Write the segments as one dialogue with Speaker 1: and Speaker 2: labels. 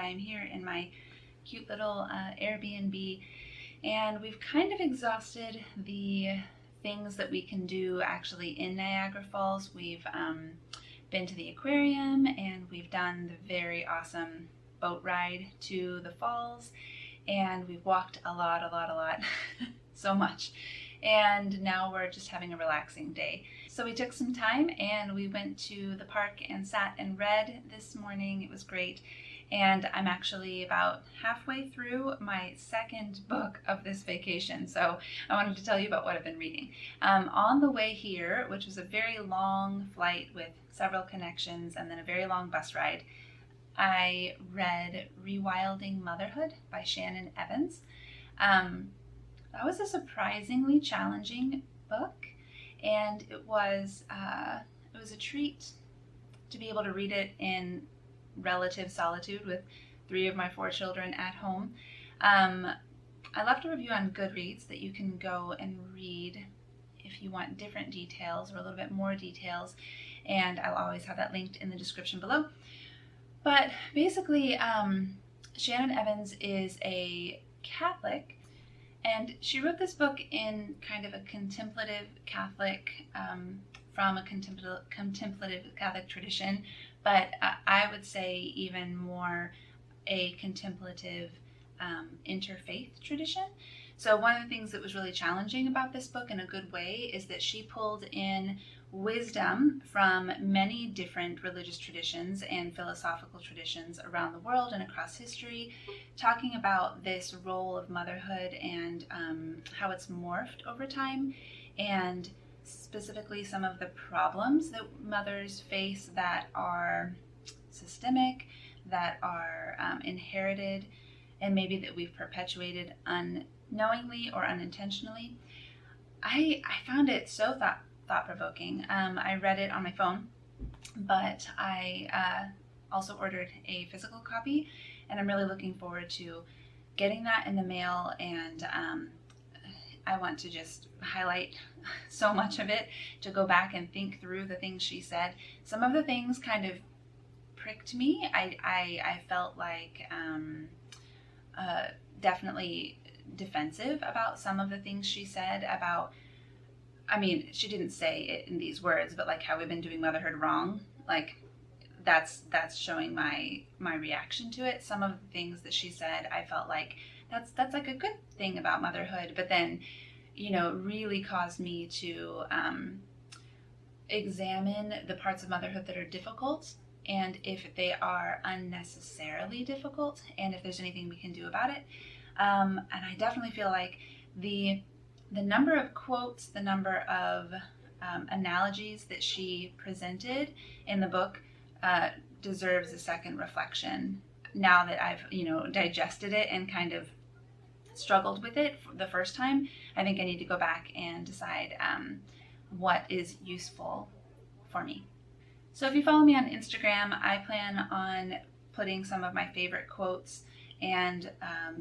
Speaker 1: I'm here in my cute little Airbnb, and we've kind of exhausted the things that we can do actually in Niagara Falls. We've been to the aquarium, and we've done the very awesome boat ride to the falls, and we've walked a lot, so much. And now we're just having a relaxing day. So we took some time and we went to the park and sat and read this morning. It was great. And I'm actually about halfway through my second book of this vacation. So I wanted to tell you about what I've been reading. On the way here, which was a very long flight with several connections and then a very long bus ride, I read Rewilding Motherhood by Shannon. That was a surprisingly challenging book, and it was a treat to be able to read it in relative solitude with 3 of my 4 children at home. I left a review on Goodreads that you can go and read if you want different details or a little bit more details, and I'll always have that linked in the description below. But basically, Shannon Evans is a Catholic, and she wrote this book in kind of a contemplative Catholic, from a contemplative Catholic tradition, but I would say even more a contemplative interfaith tradition. So one of the things that was really challenging about this book in a good way is that she pulled in wisdom from many different religious traditions and philosophical traditions around the world and across history, talking about this role of motherhood and how it's morphed over time, and specifically some of the problems that mothers face that are systemic, that are inherited, and maybe that we've perpetuated unknowingly or unintentionally. I found it so thought-provoking. I read it on my phone, but I also ordered a physical copy, and I'm really looking forward to getting that in the mail, and I want to just highlight so much of it, to go back and think through the things she said. Some of the things kind of pricked me. I felt like definitely defensive about some of the things she said about, I mean, she didn't say it in these words, but like how we've been doing motherhood wrong. Like that's showing my reaction to it. Some of the things that she said, I felt like that's like a good thing about motherhood, but then, you know, really caused me to examine the parts of motherhood that are difficult, and if they are unnecessarily difficult, and if there's anything we can do about it. And I definitely feel like the number of quotes, the number of analogies that she presented in the book deserves a second reflection. Now that I've, digested it and kind of struggled with it for the first time, I think I need to go back and decide what is useful for me. So if you follow me on Instagram, I plan on putting some of my favorite quotes and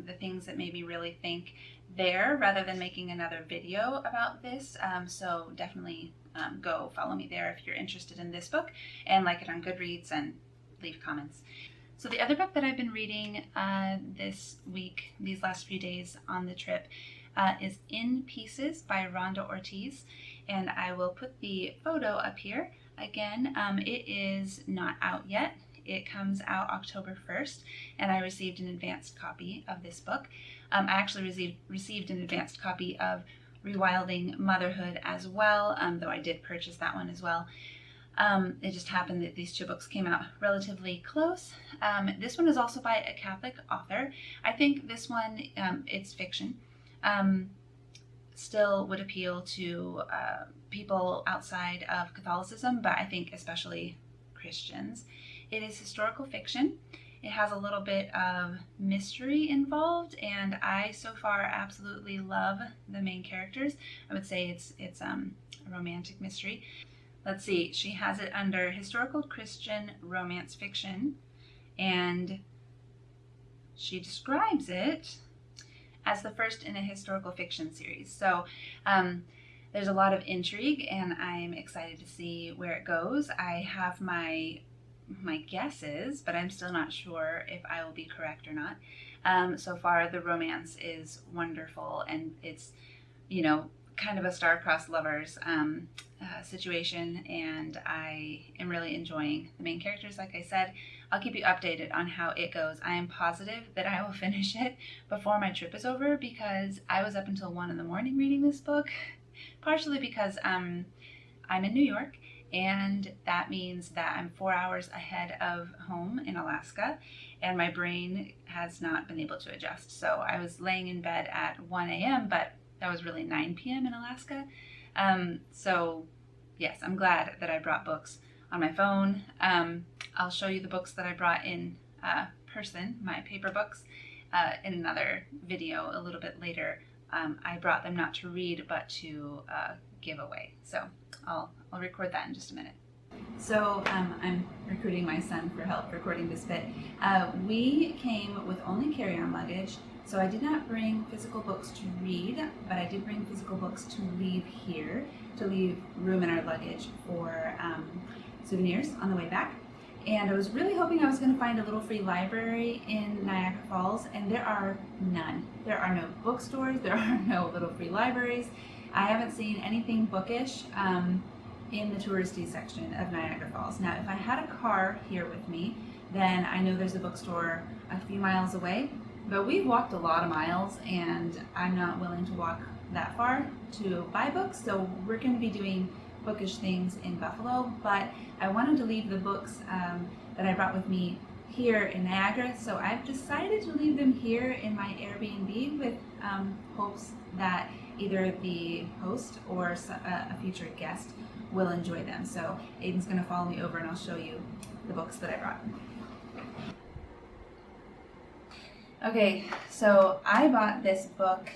Speaker 1: the things that made me really think there, rather than making another video about this. So definitely go follow me there if you're interested in this book, and like it on Goodreads and leave comments. So the other book that I've been reading this week, these last few days on the trip, is In Pieces by Rhonda Ortiz, and I will put the photo up here. Again, it is not out yet. It comes out October 1st, and I received an advanced copy of this book. I actually received an advanced copy of Rewilding Motherhood as well, though I did purchase that one as well. It just happened that these 2 books came out relatively close. This one is also by a Catholic author. I think this one, it's fiction, still would appeal to people outside of Catholicism, but I think especially Christians. It is historical fiction. It has a little bit of mystery involved, and I so far absolutely love the main characters. I would say it's a romantic mystery. Let's see, she has it under historical Christian romance fiction, and she describes it as the first in a historical fiction series. So there's a lot of intrigue, and I'm excited to see where it goes. I have my my guess is, but I'm still not sure if I will be correct or not. So far, the romance is wonderful, and it's, kind of a star-crossed lovers situation, and I am really enjoying the main characters. Like I said, I'll keep you updated on how it goes. I am positive that I will finish it before my trip is over, because I was up until 1 in the morning reading this book, partially because I'm in New York, and that means that I'm 4 hours ahead of home in Alaska, and my brain has not been able to adjust. So I was laying in bed at 1 a.m., but that was really 9 p.m. in Alaska. So yes, I'm glad that I brought books on my phone. I'll show you the books that I brought in person, my paper books, in another video a little bit later. I brought them not to read, but to give away. So I'll record that in just a minute. So I'm recruiting my son for help recording this bit. We came with only carry-on luggage, so I did not bring physical books to read, but I did bring physical books to leave here, to leave room in our luggage for souvenirs on the way back. And I was really hoping I was going to find a little free library in Niagara Falls, and there are none. There are no bookstores, there are no little free libraries. I haven't seen anything bookish in the touristy section of Niagara Falls. Now, if I had a car here with me, then I know there's a bookstore a few miles away, but we've walked a lot of miles, and I'm not willing to walk that far to buy books, so we're going to be doing bookish things in Buffalo, but I wanted to leave the books that I brought with me here in Niagara, so I've decided to leave them here in my Airbnb with hopes that either the host or a future guest will enjoy them. So Aiden's going to follow me over and I'll show you the books that I brought. Okay, so I bought this book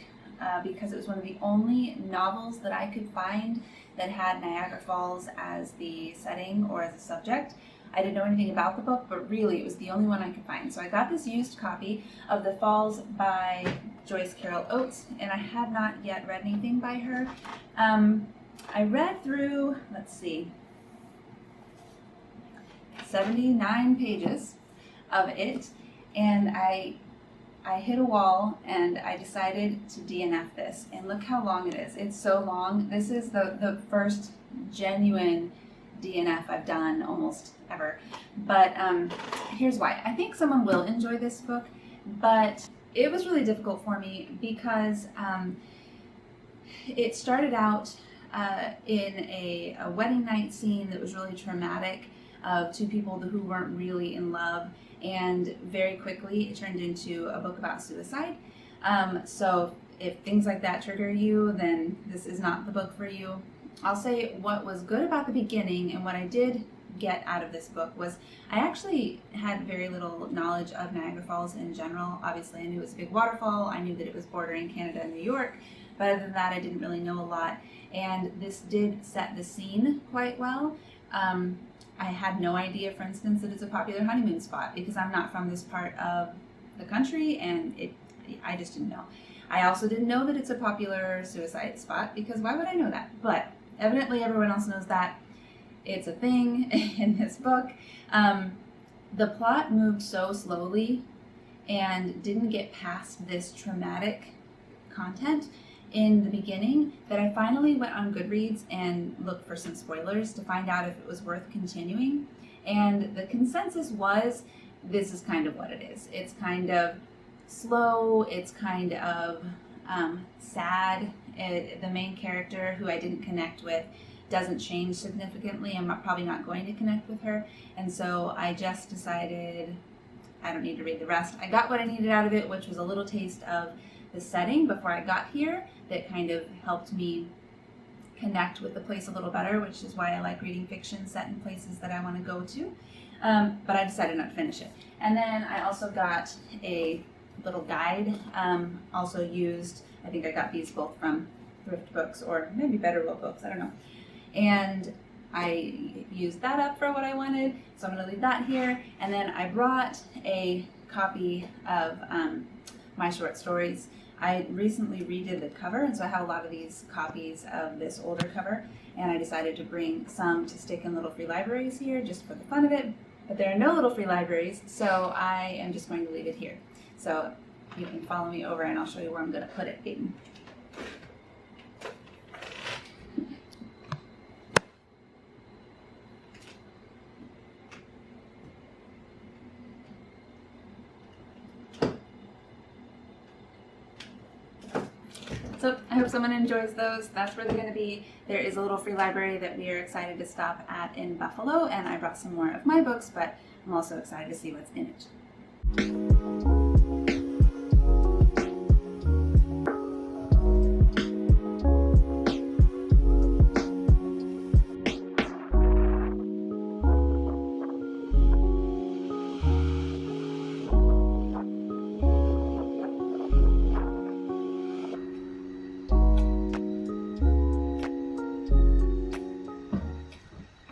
Speaker 1: because it was one of the only novels that I could find that had Niagara Falls as the setting or as a subject. I didn't know anything about the book, but really it was the only one I could find. So I got this used copy of The Falls by Joyce Carol Oates, and I had not yet read anything by her. I read through, 79 pages of it, and I hit a wall and I decided to DNF this, and look how long it is. It's so long. This is the first genuine DNF I've done almost ever, but here's why. I think someone will enjoy this book, but it was really difficult for me because it started out in a wedding night scene that was really traumatic of two people who weren't really in love, and very quickly it turned into a book about suicide. So if things like that trigger you, then this is not the book for you. I'll say what was good about the beginning and what I did get out of this book was I actually had very little knowledge of Niagara Falls in general. Obviously I knew it was a big waterfall, I knew that it was bordering Canada and New York, but other than that I didn't really know a lot, and this did set the scene quite well. I had no idea, for instance, that it's a popular honeymoon spot because I'm not from this part of the country, and I just didn't know. I also didn't know that it's a popular suicide spot because why would I know that? But evidently everyone else knows that. It's a thing in this book. The plot moved so slowly and didn't get past this traumatic content in the beginning that I finally went on Goodreads and looked for some spoilers to find out if it was worth continuing. And the consensus was, this is kind of what it is. It's kind of slow, it's kind of sad. The main character, who I didn't connect with, doesn't change significantly. I'm probably not going to connect with her. And so I just decided I don't need to read the rest. I got what I needed out of it, which was a little taste of the setting before I got here that kind of helped me connect with the place a little better, which is why I like reading fiction set in places that I want to go to. But I decided not to finish it. And then I also got a little guide, also used. I think I got these both from thrift books or maybe Better Will Books, I don't know. And I used that up for what I wanted, so I'm going to leave that here. And then I brought a copy of my short stories. I recently redid the cover, and so I have a lot of these copies of this older cover, and I decided to bring some to stick in little free libraries here just for the fun of it. but there are no little free libraries, so I am just going to leave it here. So you can follow me over and I'll show you where I'm going to put it, Aiden. So I hope someone enjoys those. That's where they're going to be. There is a little free library that we are excited to stop at in Buffalo, and I brought some more of my books, but I'm also excited to see what's in it.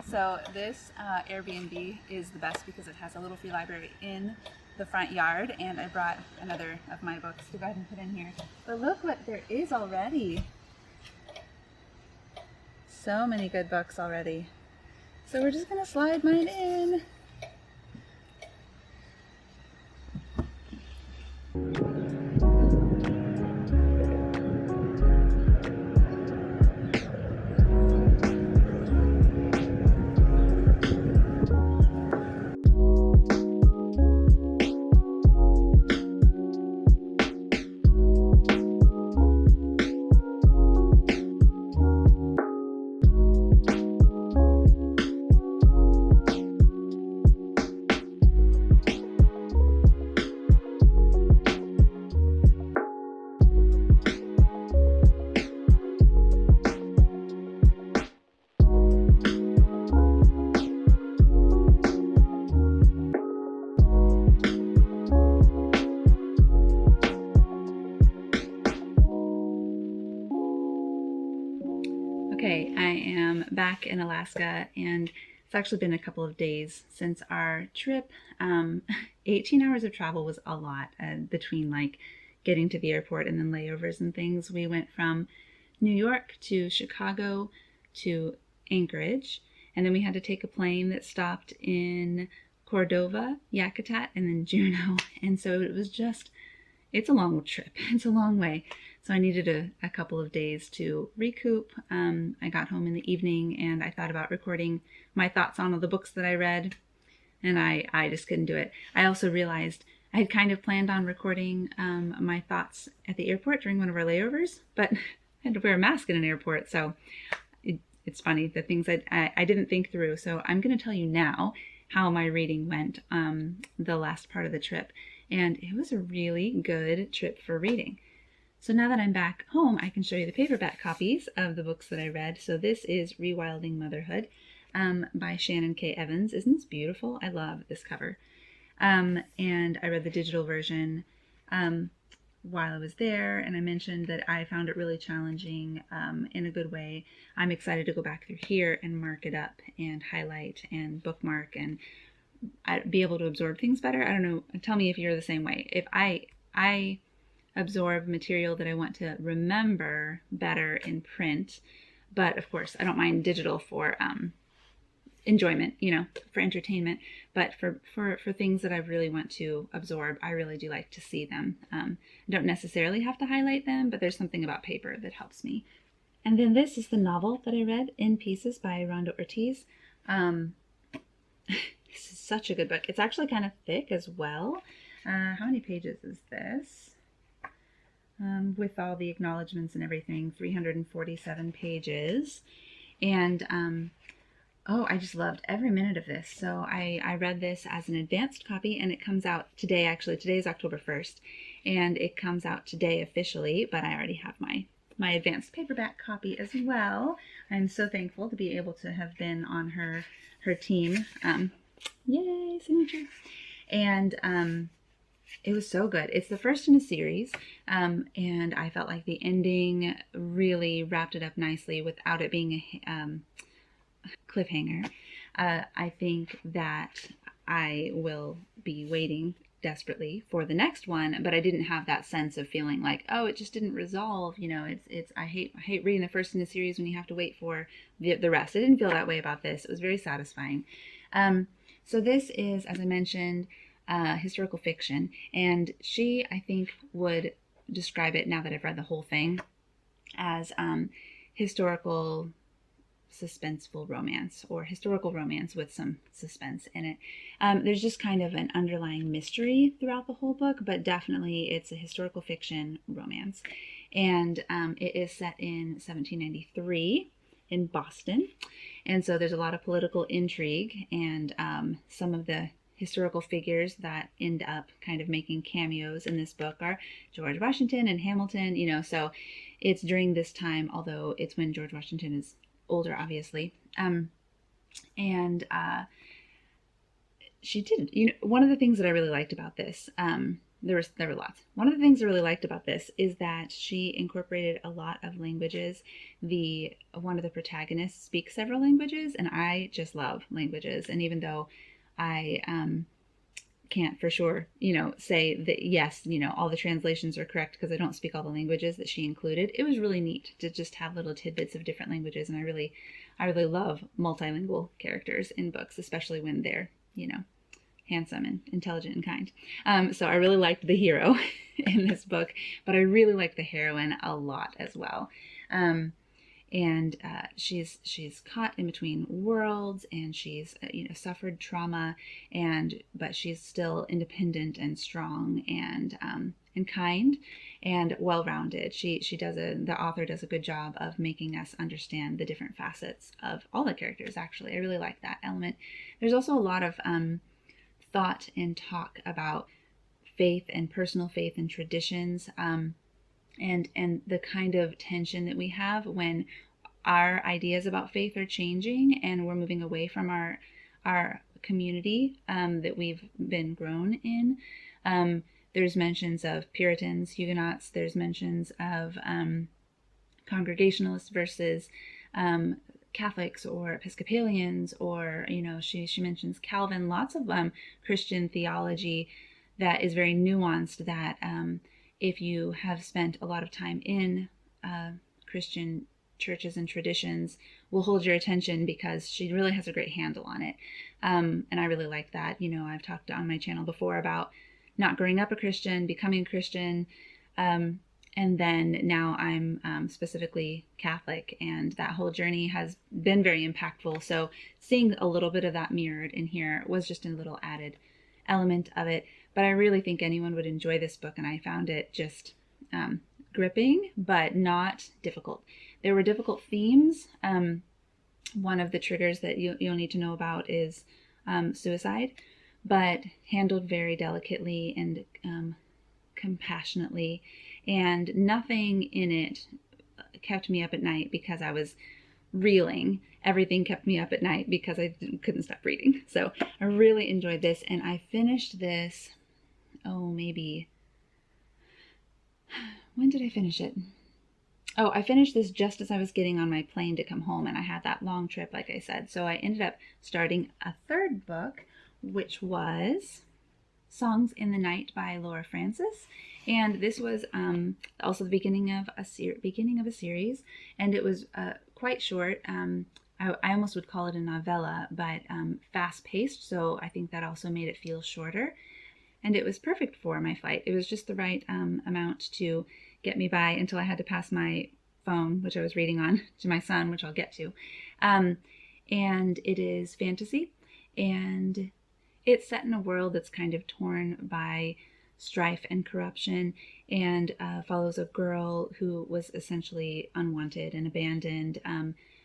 Speaker 1: So this Airbnb is the best because it has a little free library in the front yard, and I brought another of my books to go ahead and put in here. But look what there is already. So many good books already. So we're just gonna slide mine in. Okay, I am back in Alaska, and it's actually been a couple of days since our trip. 18 hours of travel was a lot between like getting to the airport and then layovers and things. We went from New York to Chicago to Anchorage, and then we had to take a plane that stopped in Cordova, Yakutat, and then Juneau. And so it was just, it's a long trip. It's a long way. So I needed a couple of days to recoup. I got home in the evening and I thought about recording my thoughts on all the books that I read, and I just couldn't do it. I also realized I had kind of planned on recording my thoughts at the airport during one of our layovers, but I had to wear a mask in an airport, so it's funny, the things I didn't think through. So I'm going to tell you now how my reading went the last part of the trip, and it was a really good trip for reading. So now that I'm back home, I can show you the paperback copies of the books that I read. So this is Rewilding Motherhood by Shannon K. Evans. Isn't this beautiful? I love this cover. And I read the digital version while I was there, and I mentioned that I found it really challenging in a good way. I'm excited to go back through here and mark it up and highlight and bookmark and be able to absorb things better. I don't know. Tell me if you're the same way. If I absorb material that I want to remember better in print, but of course I don't mind digital for enjoyment, you know, for entertainment, but for things that I really want to absorb, I really do like to see them. I don't necessarily have to highlight them, but there's something about paper that helps me. And then this is the novel that I read, In Pieces by Rhonda Ortiz. This is such a good book. It's actually kind of thick as well. How many pages is this? With all the acknowledgments and everything, 347 pages. And oh, I just loved every minute of this. So I read this as an advanced copy, and it comes out today. Actually, today is October 1st, and it comes out today officially, but I already have my advanced paperback copy as well. I'm so thankful to be able to have been on her team. Yay, signature. And it was so good. It's the first in a series, and I felt like the ending really wrapped it up nicely without it being a cliffhanger. I think that I will be waiting desperately for the next one, but I didn't have that sense of feeling like, oh, it just didn't resolve. You know, I hate reading the first in a series when you have to wait for the rest. I didn't feel that way about this. It was very satisfying. So this is, as I mentioned, historical fiction, and she, I think, would describe it, now that I've read the whole thing, as historical suspenseful romance, or historical romance with some suspense in it. There's just kind of an underlying mystery throughout the whole book, but definitely it's a historical fiction romance. And it is set in 1793 in Boston. And so there's a lot of political intrigue, and some of the historical figures that end up kind of making cameos in this book are George Washington and Hamilton, you know, so it's during this time, although it's when George Washington is older, obviously. She did, you know, one of the things that I really liked about this, there were lots. One of the things I really liked about this is that she incorporated a lot of languages. One of the protagonists speaks several languages, and I just love languages. And even though I can't for sure, you know, say that yes, you know, all the translations are correct because I don't speak all the languages that she included, it was really neat to just have little tidbits of different languages. And I really love multilingual characters in books, especially when they're, you know, handsome and intelligent and kind. So I really liked the hero in this book, but I really liked the heroine a lot as well. And she's caught in between worlds, and she's you know, suffered trauma, but she's still independent and strong and kind and well-rounded. The author does a good job of making us understand the different facets of all the characters. Actually, I really like that element. There's also a lot of thought and talk about faith and personal faith and traditions. And the kind of tension that we have when our ideas about faith are changing and we're moving away from our community that we've been grown in. There's mentions of Puritans, Huguenots. There's mentions of Congregationalists versus Catholics or Episcopalians, or, you know, she mentions Calvin. Lots of Christian theology that is very nuanced, that if you have spent a lot of time in Christian churches and traditions, will hold your attention, because she really has a great handle on it. And I really like that. You know, I've talked on my channel before about not growing up a Christian, becoming a Christian, and then now I'm specifically Catholic, and that whole journey has been very impactful. So seeing a little bit of that mirrored in here was just a little added element of it. But I really think anyone would enjoy this book, and I found it just gripping, but not difficult. There were difficult themes. One of the triggers that you'll need to know about is suicide, but handled very delicately and compassionately, and nothing in it kept me up at night because I was reeling. Everything kept me up at night because I couldn't stop reading. So I really enjoyed this, and I finished this, maybe, when did I finish it? Oh, I finished this just as I was getting on my plane to come home, and I had that long trip, like I said. So I ended up starting a third book, which was Songs in the Night by Laura Francis. And this was also the beginning of a series, and it was quite short. I almost would call it a novella, but fast-paced, so I think that also made it feel shorter. And it was perfect for my flight. It was just the right amount to get me by until I had to pass my phone, which I was reading on, to my son, which I'll get to. And it is fantasy, and it's set in a world that's kind of torn by strife and corruption, and follows a girl who was essentially unwanted and abandoned,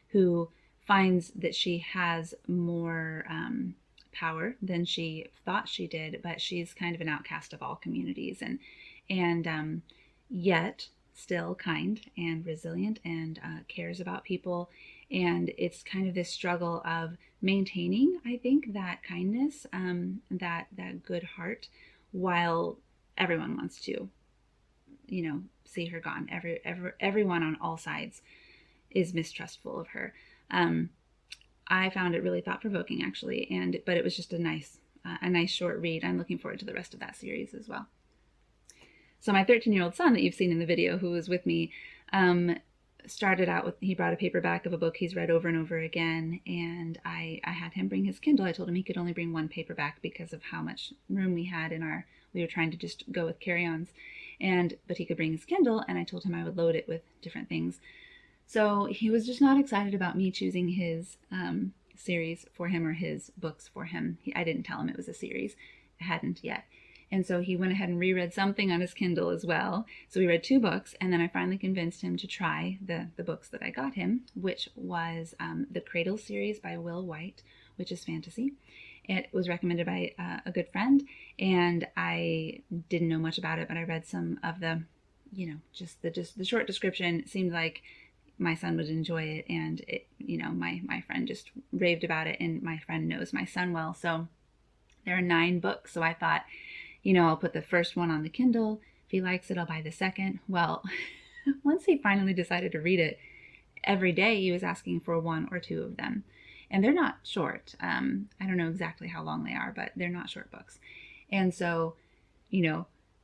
Speaker 1: who finds that she has more power than she thought she did, but she's kind of an outcast of all communities, and yet still kind and resilient, and cares about people. And it's kind of this struggle of maintaining, I think, that kindness, that good heart, while everyone wants to, you know, see her gone. Everyone on all sides is mistrustful of her. I found it really thought-provoking, actually, but it was just a nice short read. I'm looking forward to the rest of that series as well. So my 13-year-old son that you've seen in the video, who was with me, started out with, he brought a paperback of a book he's read over and over again, and I had him bring his Kindle. I told him he could only bring one paperback because of how much room we had in our, we were trying to just go with carry-ons, but he could bring his Kindle, and I told him I would load it with different things. So he was just not excited about me choosing his series for him or his books for him. I didn't tell him it was a series. I hadn't yet. And so he went ahead and reread something on his Kindle as well. So we read 2 books, and then I finally convinced him to try the books that I got him, which was the Cradle series by Will White, which is fantasy. It was recommended by a good friend, and I didn't know much about it, but I read some of the, just the short description. It seemed like my son would enjoy it, and it, my friend just raved about it, and my friend knows my son well. So there are 9 books, so I thought, I'll put the first one on the Kindle. If he likes it, I'll buy the second. Well, once he finally decided to read it, every day he was asking for 1 or 2 of them. And they're not short. I don't know exactly how long they are, but they're not short books. And so,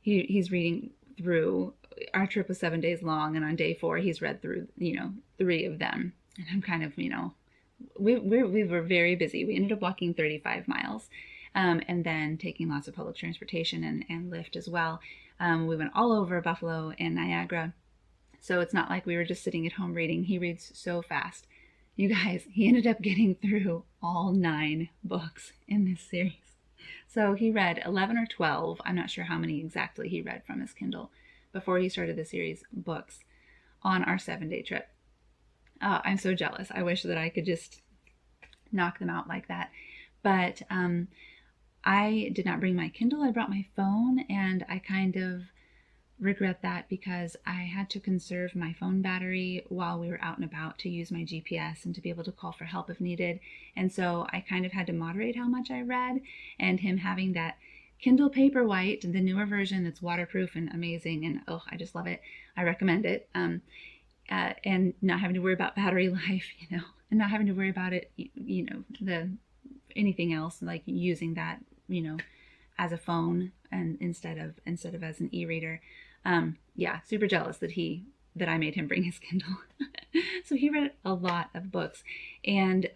Speaker 1: he's reading through, our trip was 7 days long, and on day 4, he's read through, 3 of them. And I'm kind of, we were very busy. We ended up walking 35 miles. And then taking lots of public transportation and Lyft as well. We went all over Buffalo and Niagara. So it's not like we were just sitting at home reading. He reads so fast. You guys, he ended up getting through all 9 books in this series. So he read 11 or 12, I'm not sure how many exactly he read from his Kindle, before he started the series books on our 7-day trip. I'm so jealous. I wish that I could just knock them out like that. But I did not bring my Kindle. I brought my phone, and I kind of regret that because I had to conserve my phone battery while we were out and about to use my GPS and to be able to call for help if needed. And so I kind of had to moderate how much I read, and him having that Kindle Paperwhite, the newer version that's waterproof and amazing, and I just love it. I recommend it. And not having to worry about battery life, and not having to worry about it, anything else, like using that, as a phone and instead of as an e-reader. Super jealous that I made him bring his Kindle. So he read a lot of books, and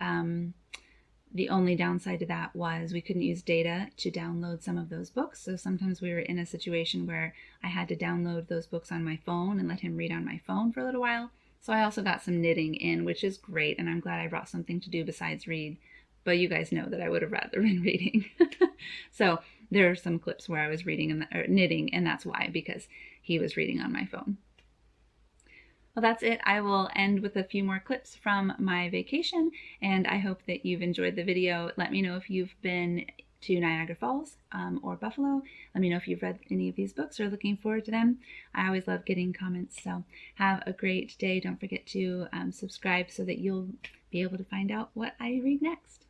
Speaker 1: the only downside to that was we couldn't use data to download some of those books. So sometimes we were in a situation where I had to download those books on my phone and let him read on my phone for a little while. So I also got some knitting in, which is great, and I'm glad I brought something to do besides read. But you guys know that I would have rather been reading. So there are some clips where I was reading or knitting, and that's why, because he was reading on my phone. Well, that's it. I will end with a few more clips from my vacation, and I hope that you've enjoyed the video. Let me know if you've been to Niagara Falls or Buffalo. Let me know if you've read any of these books or looking forward to them. I always love getting comments, so have a great day. Don't forget to subscribe so that you'll be able to find out what I read next.